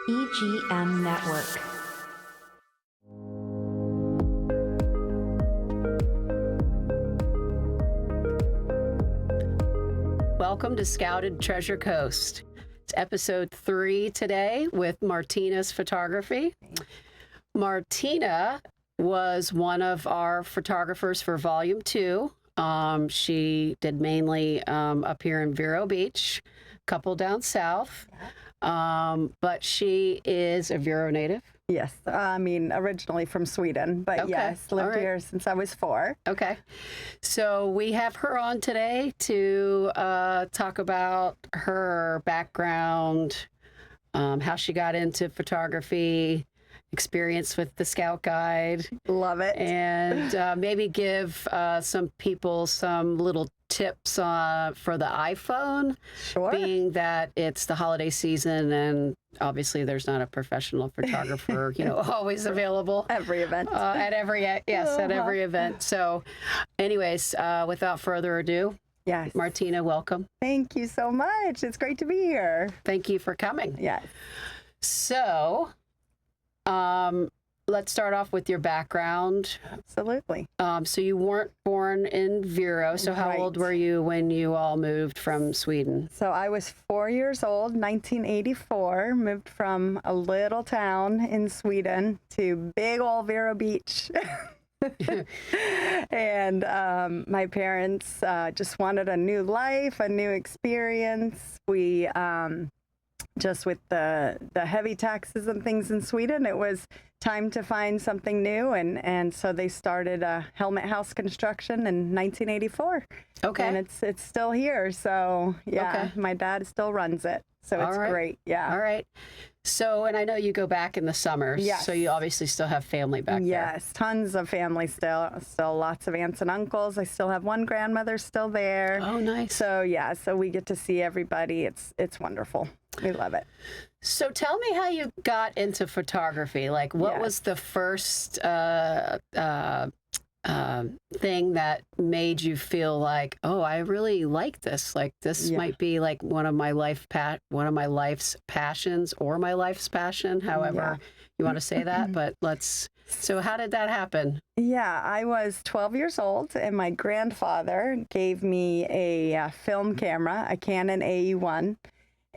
EGM Network. Welcome to Scouted Treasure Coast. It's episode 3 today with Martina's photography. Martina was one of our photographers for Volume 2. She did mainly up here in Vero Beach, a couple down south. But she is a Vero native. Yes, I mean, originally from Sweden, but Okay. yes, lived here since I was 4. Okay. So we have her on today to talk about her background, how she got into photography, experience with the Scout Guide, Love it. and maybe give some people some little tips for the iPhone, Sure. being that it's the holiday season and obviously there's not a professional photographer, always available. Every event. At every event. So anyways, without further ado, Yes. Martina, welcome. Thank you so much. It's great to be here. Thank you for coming. Yes. So, let's start off with your background. Absolutely. So you weren't born in Vero. So how old Right. were you when you all moved from Sweden? So I was 4 years old, 1984, moved from a little town in Sweden to big old Vero Beach. And my parents just wanted a new life, a new experience. We just with the heavy taxes and things in Sweden, it was time to find something new, and so they started a helmet house construction in 1984. Okay. And it's still here. So yeah, Okay. my dad still runs it. So All it's right. great. Yeah. All right. So, and I know you go back in the summers. Yes. So you obviously still have family back there. Yes, tons of family still lots of aunts and uncles. I still have one grandmother still there. Oh, nice. So yeah, so we get to see everybody. It's wonderful. We love it. So tell me how you got into photography. Like, what was the first thing that made you feel like, oh, I really like this? Like, this might be like one of my life's passions, or my life's passion, however you want to say that. But so how did that happen? Yeah, I was 12 years old, and my grandfather gave me a film camera, a Canon AE1.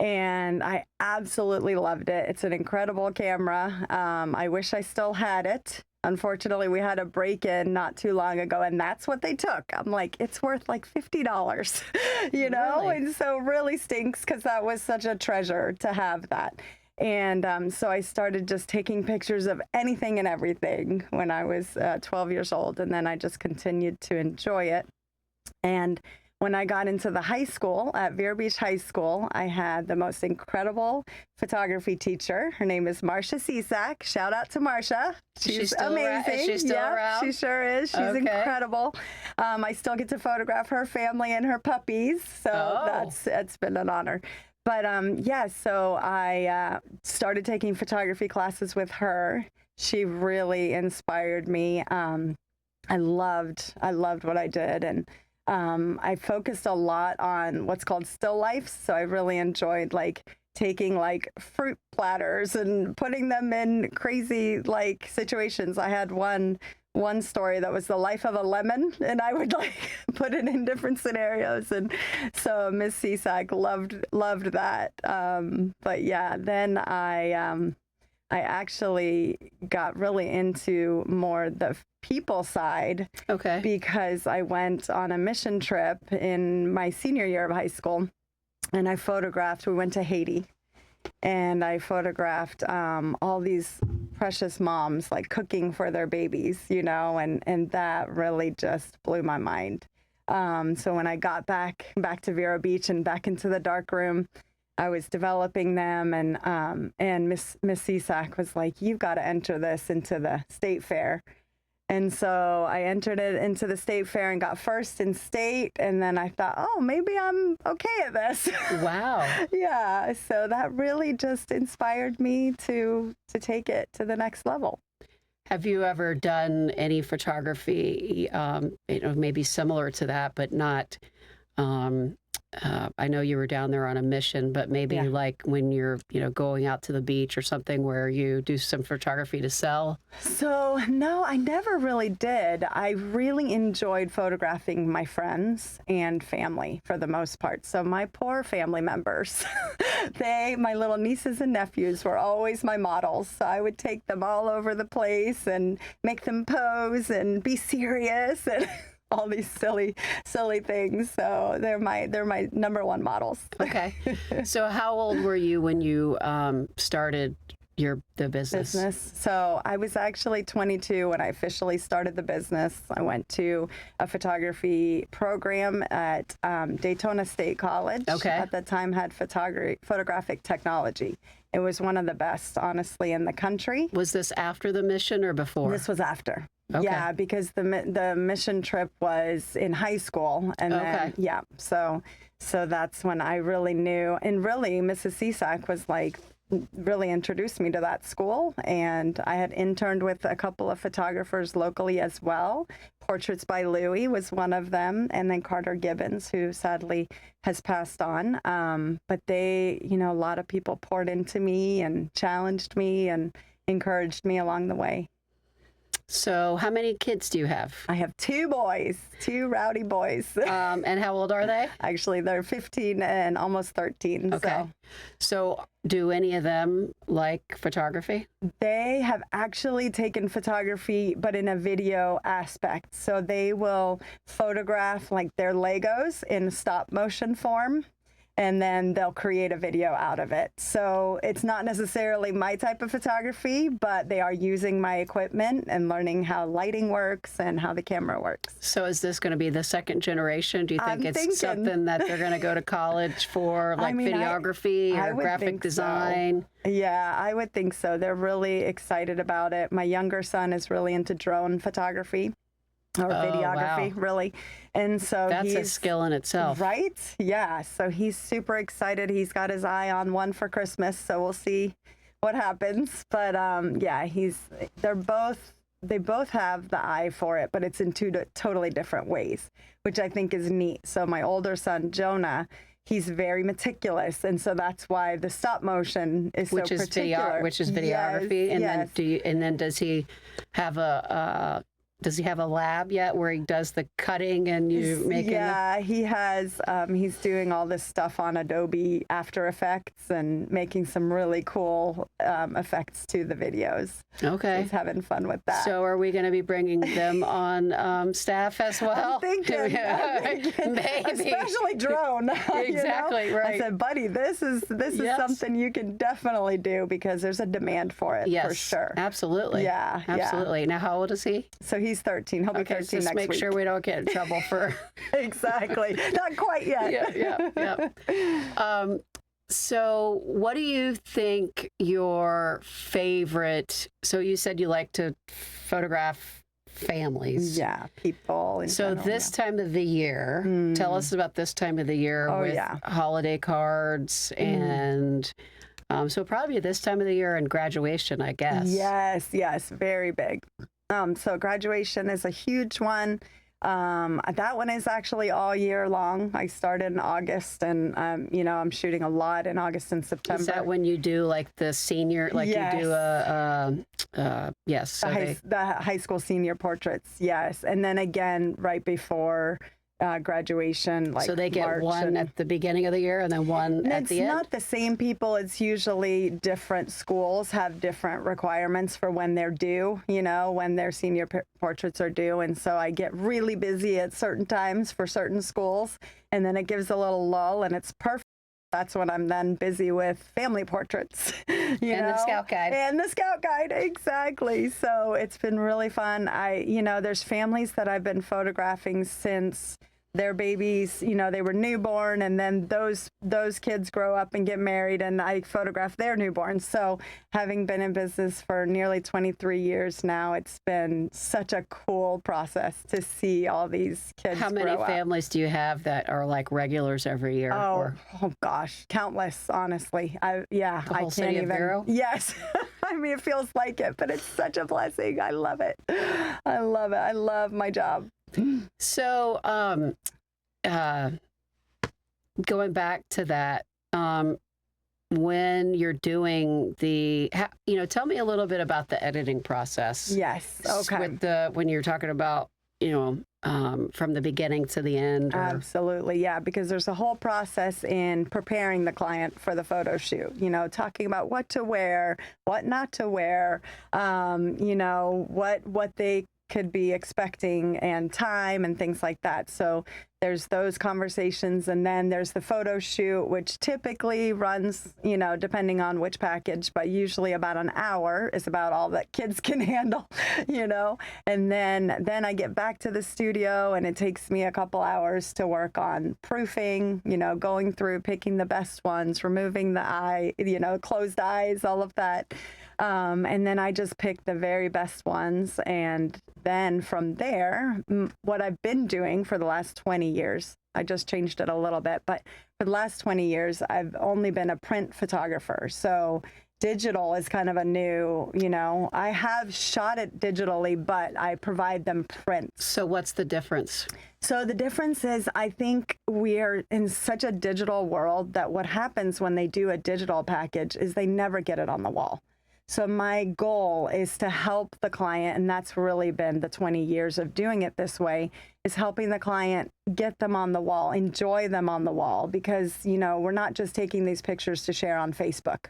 And I absolutely loved it. It's an incredible camera. I wish I still had it. Unfortunately, we had a break-in not too long ago, and that's what they took. I'm like, it's worth like $50, you know? Really? And so really stinks, because that was such a treasure to have that. And so I started just taking pictures of anything and everything when I was 12 years old, and then I just continued to enjoy it. And when I got into the high school, at Vero Beach High School, I had the most incredible photography teacher. Her name is Marcia Cisak. Shout out to Marcia. She's still amazing. Is she still around? She sure is. She's incredible. I still get to photograph her family and her puppies, so that's been an honor. But so I started taking photography classes with her. She really inspired me. I loved what I did, and I focused a lot on what's called still lifes. So I really enjoyed taking fruit platters and putting them in crazy situations. I had one story that was the life of a lemon, and I would put it in different scenarios. And so Miss Cisak loved that. But yeah, then I actually got really into more the people side. Okay. Because I went on a mission trip in my senior year of high school, and we went to Haiti, and I photographed all these precious moms cooking for their babies, and that really just blew my mind. So when I got back to Vero Beach and back into the dark room, I was developing them, and Miss Cisak was like, "You've got to enter this into the state fair." And so I entered it into the state fair and got first in state. And then I thought, oh, maybe I'm okay at this. Wow. Yeah. So that really just inspired me to take it to the next level. Have you ever done any photography, maybe similar to that, but not I know you were down there on a mission, but maybe Yeah. like when you're, going out to the beach or something where you do some photography to sell? So, no, I never really did. I really enjoyed photographing my friends and family for the most part. So, my poor family members, my little nieces and nephews were always my models. So, I would take them all over the place and make them pose and be serious and all these silly things. So, they're my number one models. Okay. So how old were you when you started the business? So I was actually 22 when I officially started the business. I went to a photography program at Daytona State College. Okay. At the time had photographic technology. It was one of the best, honestly, in the country. Was this after the mission or before? This was after. Okay. Yeah, because the mission trip was in high school, and then yeah, so that's when I really knew, and really Mrs. Cisak was like really introduced me to that school, and I had interned with a couple of photographers locally as well. Portraits by Louie was one of them, and then Carter Gibbons, who sadly has passed on. But they, a lot of people poured into me and challenged me and encouraged me along the way. So how many kids do you have? I have two boys, two rowdy boys. And how old are they? Actually, they're 15 and almost 13. Okay. So do any of them like photography? They have actually taken photography, but in a video aspect. So they will photograph like their Legos in stop motion form, and then they'll create a video out of it. So it's not necessarily my type of photography, but they are using my equipment and learning how lighting works and how the camera works. So is this going to be the second generation? Do you think I'm thinking. something that they're going to go to college for, like videography I or would graphic think design? So. Yeah, I would think so. They're really excited about it. My younger son is really into drone photography. Or videography, wow. Really. And so that's a skill in itself. Right? Yeah. So he's super excited. He's got his eye on one for Christmas. So we'll see what happens. But yeah, they both have the eye for it, but it's in two totally different ways, which I think is neat. So my older son, Jonah, he's very meticulous, and so that's why the stop motion is so particular. Which is videography. Yes, and yes. then does he have a lab yet where he does the cutting and you making? Yeah, he has. He's doing all this stuff on Adobe After Effects and making some really cool effects to the videos. Okay. So he's having fun with that. So are we going to be bringing them on staff as well? I'm thinking maybe. Especially drone. Exactly, right. I said, buddy, this is something you can definitely do because there's a demand for it, for sure. Absolutely. Yeah, absolutely. Now, how old is he? So he's 13. He'll be 13 just next week. make sure we don't get in trouble for. Exactly. Not quite yet. Yeah. So what do you think your favorite, so you said you like to photograph families. Yeah, people. So general, this time of the year, tell us about this time of the year with holiday cards and so probably this time of the year and graduation, I guess. Yes, very big. So graduation is a huge one. That one is actually all year long. I started in August, and I'm shooting a lot in August and September. Is that when you do like the senior, like you do the high school senior portraits? Yes, and then again right before graduation, like so they get March one at the beginning of the year and then one at the end? It's not the same people. It's usually different schools have different requirements for when they're due, when their senior portraits are due. And so I get really busy at certain times for certain schools, and then it gives a little lull, and it's perfect. That's when I'm then busy with family portraits, and the Scout Guide. And the Scout Guide, exactly. So it's been really fun. There's families that I've been photographing since their babies, they were newborn, and then those kids grow up and get married, and I photograph their newborns. So having been in business for nearly 23 years now, it's been such a cool process to see all these kids grow up. How many families do you have that are like regulars every year? Oh gosh, countless, honestly. I can't city even. Of Vero? Yes. I mean, it feels like it, but it's such a blessing. I love it. I love my job. So, going back to that, when you're doing tell me a little bit about the editing process. Yes. Okay. With when you're talking about, from the beginning to the end. Absolutely. Yeah. Because there's a whole process in preparing the client for the photo shoot, talking about what to wear, what not to wear, what they could be expecting and time and things like that. So there's those conversations, and then there's the photo shoot, which typically runs, depending on which package, but usually about an hour is about all that kids can handle, and then I get back to the studio, and it takes me a couple hours to work on proofing, going through, picking the best ones, removing the eye, closed eyes, all of that. And then I just pick the very best ones. And then from there, what I've been doing for the last 20 years, I just changed it a little bit, but for the last 20 years, I've only been a print photographer. So digital is kind of a new, I have shot it digitally, but I provide them print. So what's the difference? So the difference is, I think we are in such a digital world that what happens when they do a digital package is they never get it on the wall. So my goal is to help the client, and that's really been the 20 years of doing it this way, is helping the client get them on the wall, enjoy them on the wall, because, we're not just taking these pictures to share on Facebook.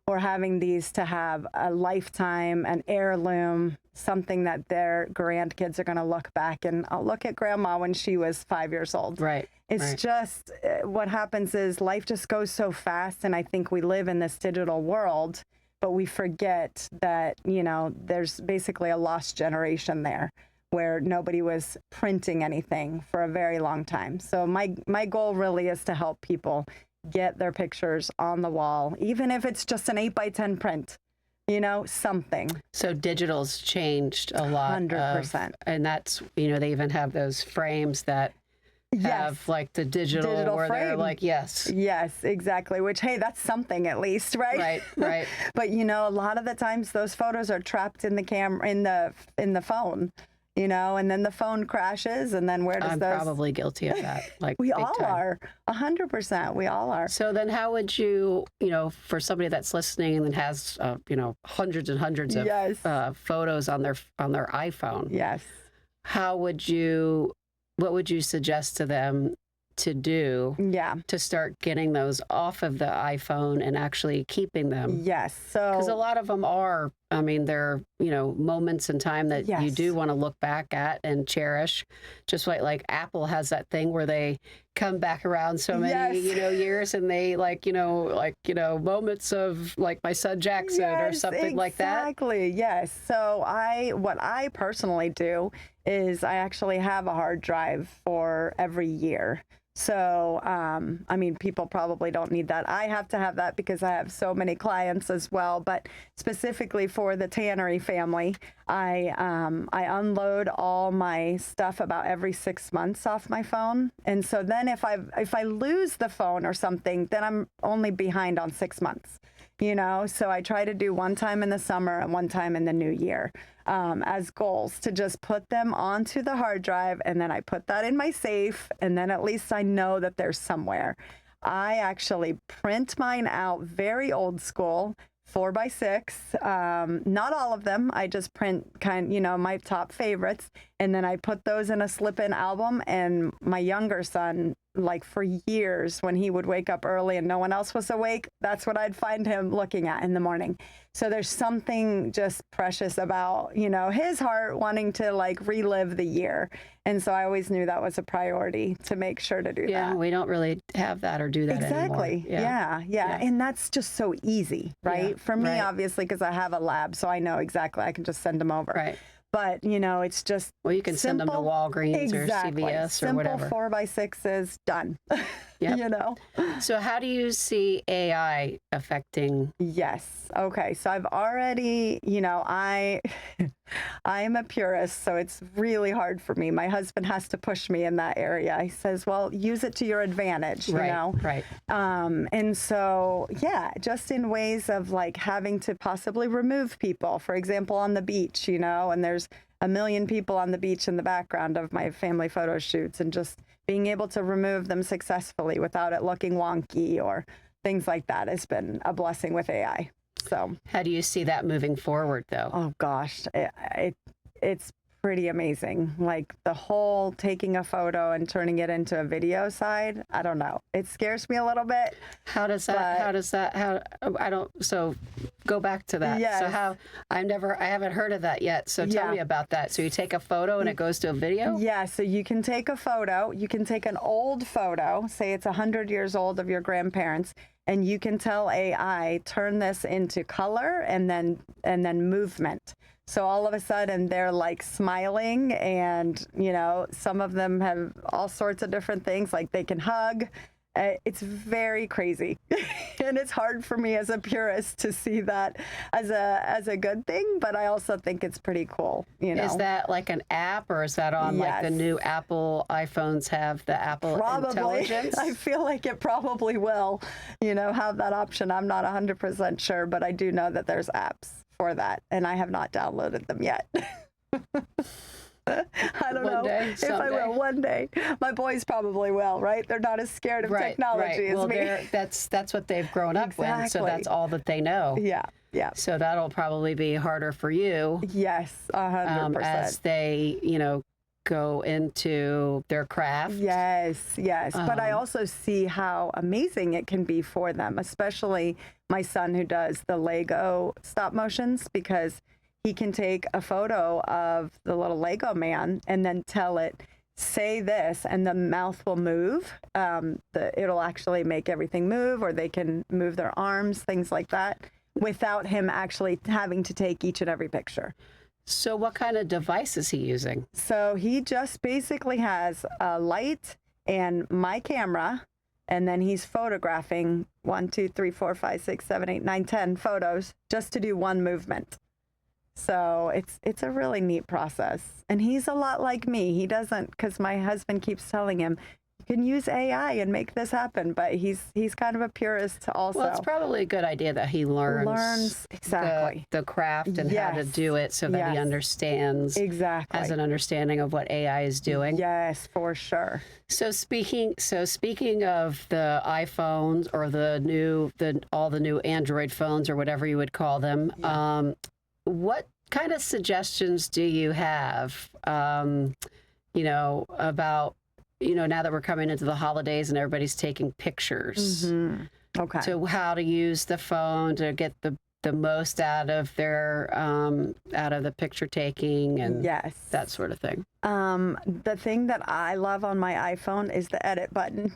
We're having these to have a lifetime, an heirloom, something that their grandkids are going to look back and, I'll look at grandma when she was 5 years old. Right. It's just, what happens is life just goes so fast, and I think we live in this digital world, but we forget that, there's basically a lost generation there where nobody was printing anything for a very long time. So my goal really is to help people get their pictures on the wall, even if it's just an 8x10 print, something. So digital's changed a lot. 100%. And that's, they even have those frames that have like the digital where frame. They're like, yes, exactly. Which, hey, that's something at least, right? Right. But a lot of the times those photos are trapped in the camera, in the phone, and then the phone crashes, and then where does I'm probably guilty of that. Like we all are, 100%. We all are. So then, how would you, for somebody that's listening and has, hundreds and hundreds of photos on their iPhone? Yes. What would you suggest to them to do to start getting those off of the iPhone and actually keeping them? Yes. So, because a lot of them are, they're, moments in time that you do want to look back at and cherish. Just like Apple has that thing where they come back around so many, years, and they moments of like my son Jackson or something like that. Exactly. Yes. So what I personally do is I actually have a hard drive for every year. So, people probably don't need that. I have to have that because I have so many clients as well. But specifically for the Tannery family, I unload all my stuff about every 6 months off my phone. And so then if I lose the phone or something, then I'm only behind on 6 months. So I try to do one time in the summer and one time in the new year as goals to just put them onto the hard drive. And then I put that in my safe. And then at least I know that they're somewhere. I actually print mine out very old school, 4x6. Not all of them. I just print my top favorites. And then I put those in a slip-in album. And my younger son, like for years, when he would wake up early and no one else was awake, that's what I'd find him looking at in the morning. So there's something just precious about, his heart wanting to like relive the year. And so I always knew that was a priority to make sure to do that. Yeah, we don't really have that or do that anymore. Exactly. Yeah. And that's just so easy, right? Yeah, For me, obviously, because I have a lab, so I know exactly. I can just send them over. Right. But, it's just well, you can send them to Walgreens or CVS or whatever. Simple 4x6s, done. Yep. So how do you see AI affecting? Yes. Okay. So I've already, I am a purist, so it's really hard for me. My husband has to push me in that area. He says, well, use it to your advantage, you know? Right. And so, just in ways of like having to possibly remove people, for example, on the beach, and there's a million people on the beach in the background of my family photo shoots, and just being able to remove them successfully without it looking wonky or things like that has been a blessing with AI. So how do you see that moving forward, though? oh gosh, it's pretty amazing. Like the whole taking a photo and turning it into a video side, I don't know. It scares me a little bit. How I don't, so go back to that. Yes. So I haven't heard of that yet. So tell me about that. So you take a photo and it goes to a video? Yeah, so you can take a photo, you can take an old photo, say it's 100 years old of your grandparents, and you can tell AI, turn this into color and then movement. So all of a sudden they're like smiling, and you know, some of them have all sorts of different things, like they can hug. It's very crazy. And it's hard for me as a purist to see that as a good thing, but I also think it's pretty cool, you know. Is that like an app, or is that on like the new Apple iPhones have the Apple Intelligence? I feel like it probably will, you know, have that option. I'm not 100% sure, but I do know that there's apps for that, and I have not downloaded them yet. I don't know if I will one day. My boys probably will, right? They're not as scared of technology as me. That's what they've grown up with, so that's all that they know. Yeah, yeah. So that'll probably be harder for you. Yes, 100%. As they, you know, go into their craft. Yes, yes. But I also see how amazing it can be for them, especially my son who does the Lego stop motions, because he can take a photo of the little Lego man and then tell it, say this, and the mouth will move. It'll actually make everything move, or they can move their arms, things like that, without him actually having to take each and every picture. So what kind of device is he using? So he just basically has a light and my camera, and then he's photographing 1, 2, 3, 4, 5, 6, 7, 8, 9, 10 photos just to do one movement. So it's a really neat process. And he's a lot like me. He doesn't, because my husband keeps telling him, you can use AI and make this happen, but he's kind of a purist also. Well, it's probably a good idea that he learns exactly the craft and how to do it, so that he understands, has an understanding of what AI is doing. Yes, for sure. So speaking of the iPhones, or all the new Android phones, or whatever you would call them, what kind of suggestions do you have, you know, about, you know, now that we're coming into the holidays and everybody's taking pictures, so how to use the phone to get the most out of their out of the picture taking and that sort of thing? The thing that I love on my iPhone is the edit button.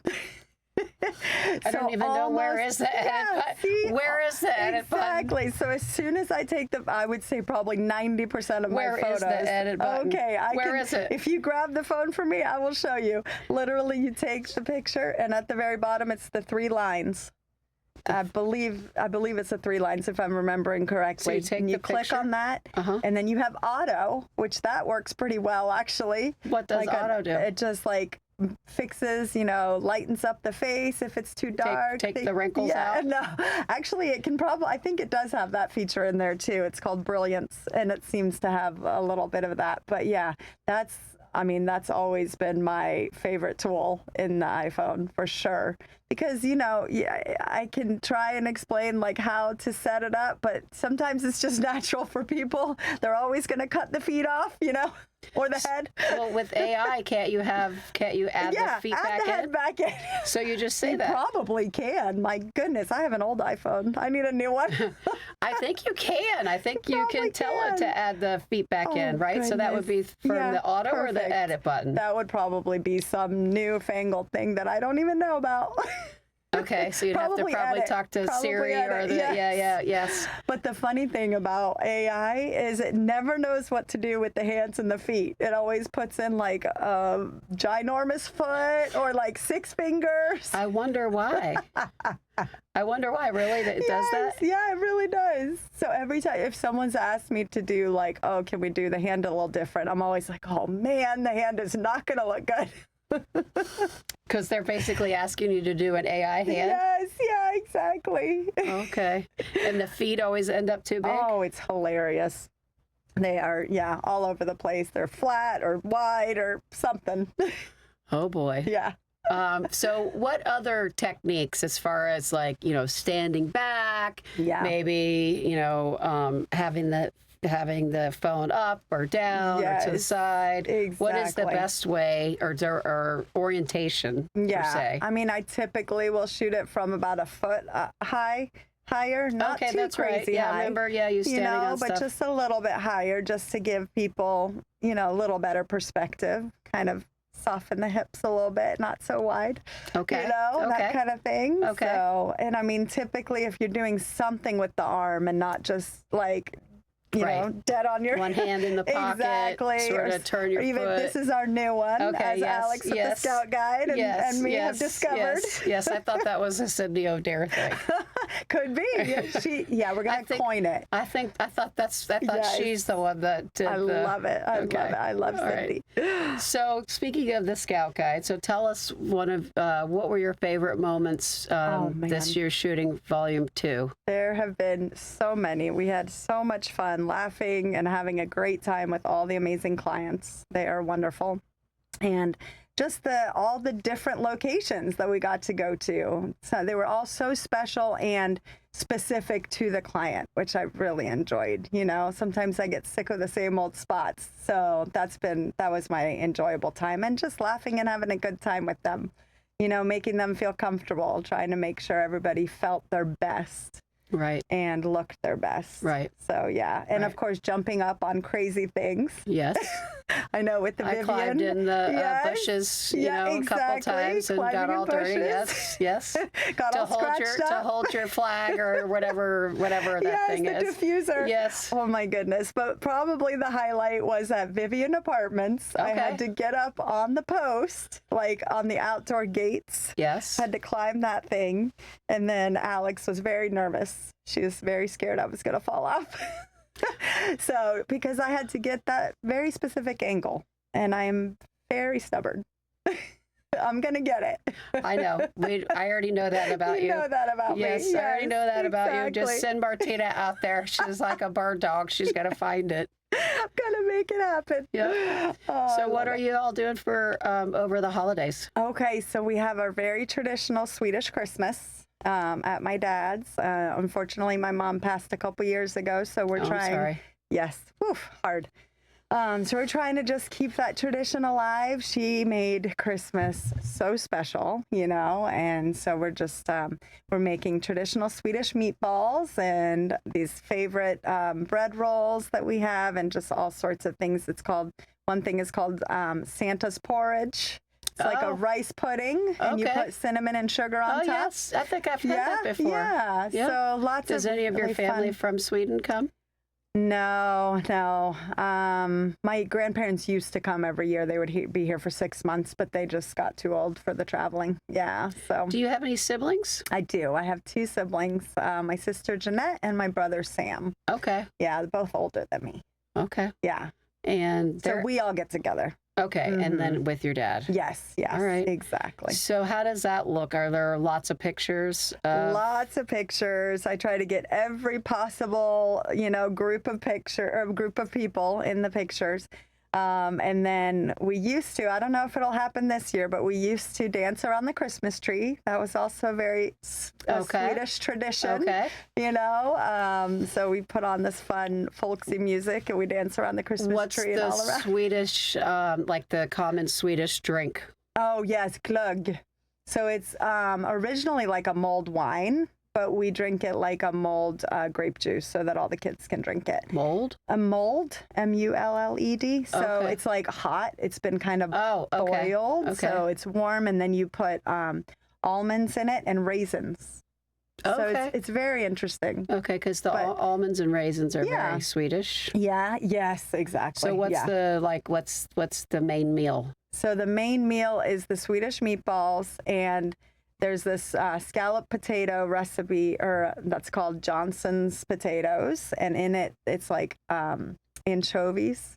I don't even know where is the edit button. Where is the edit button? Exactly. So as soon as I take I would say probably 90% of my photos. Where is the edit button? Okay, Where is it? If you grab the phone from me, I will show you. Literally, you take the picture, and at the very bottom, it's the 3 lines. I believe it's the 3 lines, if I'm remembering correctly. So you click on that, and then you have auto, which that works pretty well, actually. What does auto do? It just like fixes, you know, lightens up the face if it's too dark. Take the wrinkles out? No, actually it can I think it does have that feature in there too. It's called Brilliance, and it seems to have a little bit of that. But yeah, that's always been my favorite tool in the iPhone for sure. Because, you know, I can try and explain like how to set it up, but sometimes it's just natural for people. They're always going to cut the feet off, you know, or the head. Well, with AI, can't you add the feet back in? the head back in. So you just say that. You probably can. My goodness, I have an old iPhone. I need a new one. I think you can. I think you can tell it to add the feet back in, right? Goodness. So that would be from the auto or the edit button? That would probably be some newfangled thing that I don't even know about. Okay, so you'd have to probably talk to Siri or the yes. But the funny thing about AI is it never knows what to do with the hands and the feet. It always puts in like a ginormous foot or like 6 fingers. I wonder why. Really, that it does that? Yeah, it really does. So every time, if someone's asked me to do like, oh, can we do the hand a little different? I'm always like, oh man, the hand is not going to look good. Because they're basically asking you to do an AI hand? Yes, yeah, exactly. Okay. And the feet always end up too big? Oh, it's hilarious. They are, all over the place. They're flat or wide or something. Oh boy. Yeah. So what other techniques as far as like, standing back, Yeah. maybe, having the phone up or down or to the Yes, side? What is the exactly. best way or orientation per se? I mean, I typically will shoot it from about a foot higher, not Okay, too that's right. crazy Yeah, I high. remember, you standing on but stuff. just a little bit higher, just to give people, a little better perspective, kind of soften the hips a little bit, not so wide. Okay. That Okay. kind of thing. Okay. So, and I mean, typically if you're doing something with the arm and not just like, dead on your One hand in the pocket, exactly, sort of turn your or even foot. this is our new one, Okay, as yes, Alex with yes. the Scout Guide and me have discovered. Yes, I thought that was a Sydney O'Dare thing. Could be. We're gonna coin it. I thought Yes. she's the one that did I love it. I love it. I love All Cindy. right. So speaking of the Scout Guide, so tell us what were your favorite moments this year shooting Volume 2? There have been so many. We had so much fun laughing and having a great time with all the amazing clients. They are wonderful. And just all the different locations that we got to go to. So they were all so special and specific to the client, which I really enjoyed. Sometimes I get sick of the same old spots. So that was my enjoyable time, and just laughing and having a good time with them, making them feel comfortable, trying to make sure everybody felt their best. Right. And looked their best. Right. So, yeah. And of course, jumping up on crazy things. Yes. I know with the Vivian. I climbed in the bushes, a couple times and got all dirty. Yes. Got all scratched up. To hold your flag or whatever that thing is. Yes, the diffuser. Yes. Oh, my goodness. But probably the highlight was at Vivian Apartments. I had to get up on the post, like on the outdoor gates. Yes. Had to climb that thing. And then Alex was very nervous. She was very scared I was going to fall off. So, because I had to get that very specific angle, and I am very stubborn. I'm going to get it. I know. I already know that about you. You know that about me. Yes, I already know that about you. Just exactly. send Martina out there. She's like a bird dog. She's going to find it. I'm going to make it happen. Yeah. So what are you all doing for over the holidays? Okay, so we have our very traditional Swedish Christmas. At my dad's. Unfortunately, my mom passed a couple years ago, so we're trying. I'm sorry. Yes, hard. So we're trying to just keep that tradition alive. She made Christmas so special, and so we're just we're making traditional Swedish meatballs and these favorite bread rolls that we have, and just all sorts of things. One thing is called Santa's porridge. It's like a rice pudding, and you put cinnamon and sugar on top. Yes, I think I've had that before. Yeah. So lots Does of any of your really family fun. from Sweden come? No. My grandparents used to come every year. They would be here for 6 months, but they just got too old for the traveling. Yeah. So Do you have any siblings? I do. I have 2 siblings, my sister Jeanette and my brother Sam. Okay. Yeah, they're both older than me. Okay. Yeah. And So we all get together. Okay, and then with your dad. Yes. All right. Exactly. So how does that look? Are there lots of pictures? Lots of pictures. I try to get every possible, group of people in the pictures. And then we used to, I don't know if it'll happen this year, but we used to dance around the Christmas tree. That was also a very Swedish tradition. Okay. So we put on this fun folksy music and we dance around the Christmas tree and all around. What's the Swedish, like the common Swedish drink? Oh, yes, glögg. So it's originally like a mulled wine, but we drink it like a mulled grape juice so that all the kids can drink it. Mold? A mulled, M-U-L-L-E-D. So it's like hot. It's been kind of boiled. Okay. So it's warm, and then you put almonds in it and raisins. Okay. So it's very interesting. Okay, because the almonds and raisins are very Swedish. Yeah, yes, exactly. So what's the main meal? So the main meal is the Swedish meatballs, and there's this scallop potato recipe, or that's called Johnson's potatoes, and in it, it's like anchovies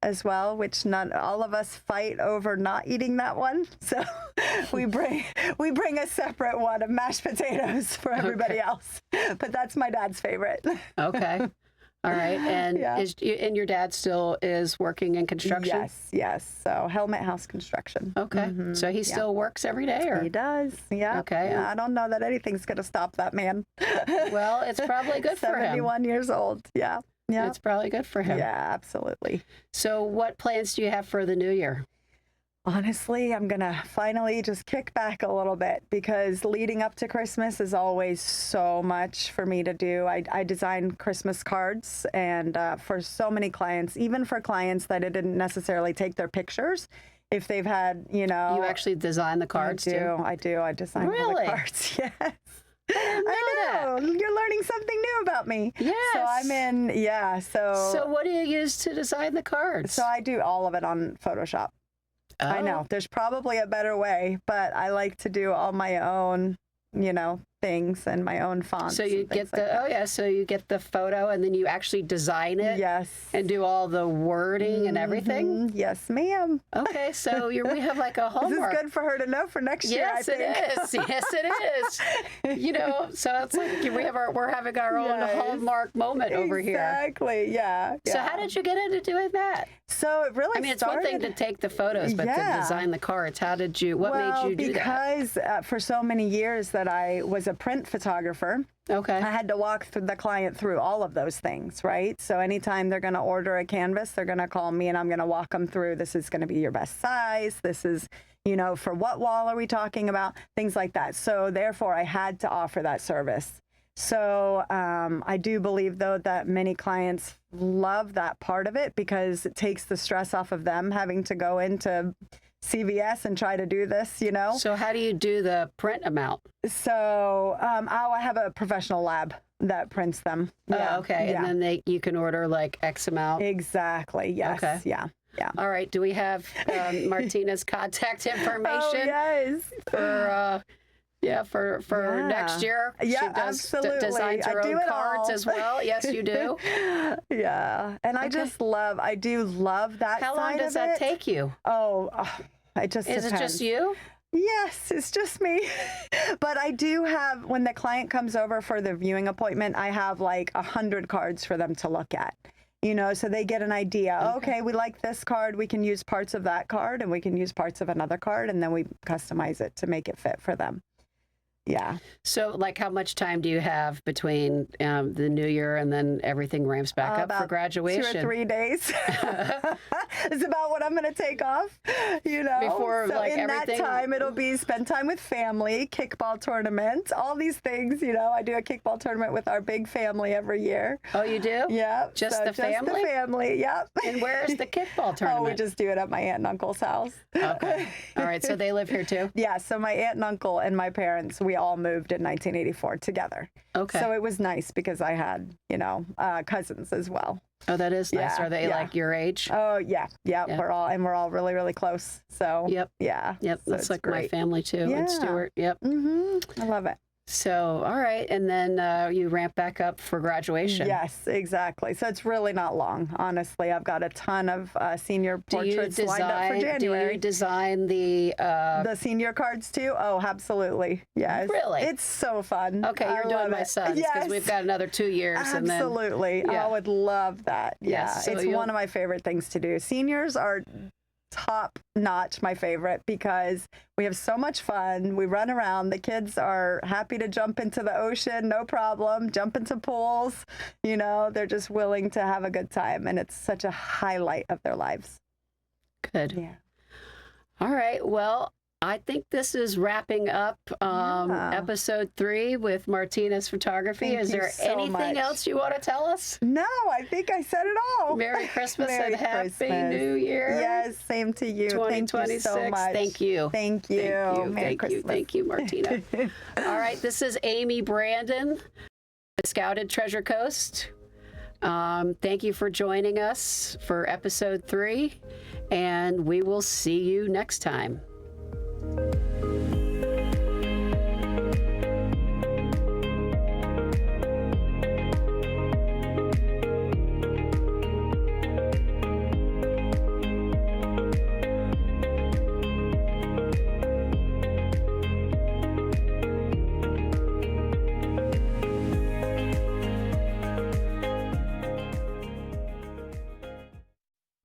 as well, which all of us fight over not eating that one. So we bring a separate one of mashed potatoes for everybody else. But that's my dad's favorite. Okay. All right. And Yeah. and your dad still is working in construction? Yes, yes. So Helmet House Construction. Okay. So he still works every day, or? He does. Yeah. Okay. Yeah, I don't know that anything's going to stop that man. Well, it's probably good for him. 71 years old. Yeah. Yeah. It's probably good for him. Yeah, absolutely. So what plans do you have for the new year? Honestly, I'm going to finally just kick back a little bit because leading up to Christmas is always so much for me to do. I design Christmas cards, and for so many clients, even for clients that I didn't necessarily take their pictures, if they've had, You actually design the cards too? I do. I design all Really? the cards. Yes. I know. You're learning something new about me. Yes. So I'm in, So what do you use to design the cards? So I do all of it on Photoshop. I know. There's probably a better way, but I like to do all my own, things and my own fonts. So you get so you get the photo and then you actually design it. Yes. And do all the wording and everything. Yes, ma'am. Okay, so we have like a homework. This is good for her to know for next year. Yes, I think. it is. Yes, it is. So it's like we're having our own Hallmark moment over here. Exactly. Yeah. So how did you get into doing that? So it really It's one thing to take the photos, but to design the cards, what made you do that? Because for so many years that I was a print photographer, Okay. I had to walk the client through all of those things, right? So anytime they're going to order a canvas, they're going to call me and I'm going to walk them through. This is going to be your best size. This is, for what wall are we talking about? Things like that. So therefore, I had to offer that service. So I do believe, though, that many clients love that part of it because it takes the stress off of them having to go into CVS and try to do this, So how do you do the print amount? So I have a professional lab that prints them. Yeah. Oh, okay. Yeah. And then you can order like X amount. Exactly. Yes. Okay. Yeah. Yeah. All right. Do we have Martina's contact information? Oh, yes. For next year? Yeah, She does absolutely. designs her I do own it cards all. as well. Yes, you do. Yeah. And I do love that How long side does of that it. take you? It just Is depends. it just you? Yes, it's just me. But I do have, when the client comes over for the viewing appointment, I have like 100 cards for them to look at. So they get an idea. Okay, we like this card. We can use parts of that card and we can use parts of another card, and then we customize it to make it fit for them. Yeah. So, like, how much time do you have between the new year and then everything ramps back up for graduation? 2 or 3 days. It's about what I'm going to take off, Before, so like, in everything. that time, it'll be spend time with family, kickball tournament, all these things. I do a kickball tournament with our big family every year. Oh, you do? Yeah. Just the family? Just the family. Yep. And where's the kickball tournament? Oh, we just do it at my aunt and uncle's house. Okay. All right. So they live here too? Yeah. So my aunt and uncle and my parents, we all moved in 1984 together. Okay. So it was nice because I had, cousins as well. Oh, that is nice. Yeah, Are they yeah. like your age? Oh, yeah. Yeah. We're all really, really close. So, Yep. Yeah. Yep. So That's it's like my great. family too. Yeah. And Stuart. Yep. I love it. So, all right. And then you ramp back up for graduation. Yes, exactly. So it's really not long, honestly. I've got a ton of senior portraits lined up for January. Do you design the senior cards too? Oh, absolutely. Yes. Really? It's so fun. Okay, you're doing my son's because Yes. we've got another 2 years. Absolutely. Yeah. I would love that. Yeah. Yes, so It's you'll- one of my favorite things to do. Seniors are top notch my favorite because we have so much fun. We run around. The kids are happy to jump into the ocean, no problem, jump into pools. They're just willing to have a good time, and it's such a highlight of their lives. Good. Yeah. All right. Well, I think this is wrapping up episode 3 with Martina's photography. Thank Is you there so anything much. else you want to tell us? No, I think I said it all. Merry Christmas Merry and Happy Christmas. New Year. Yes, same to you. Thank you 2026. so much. Thank you. Thank you. Merry Thank you. Christmas. Thank you, Martina. All right. This is Amy Brandon, Scouted Treasure Coast. Thank you for joining us for episode 3, and we will see you next time.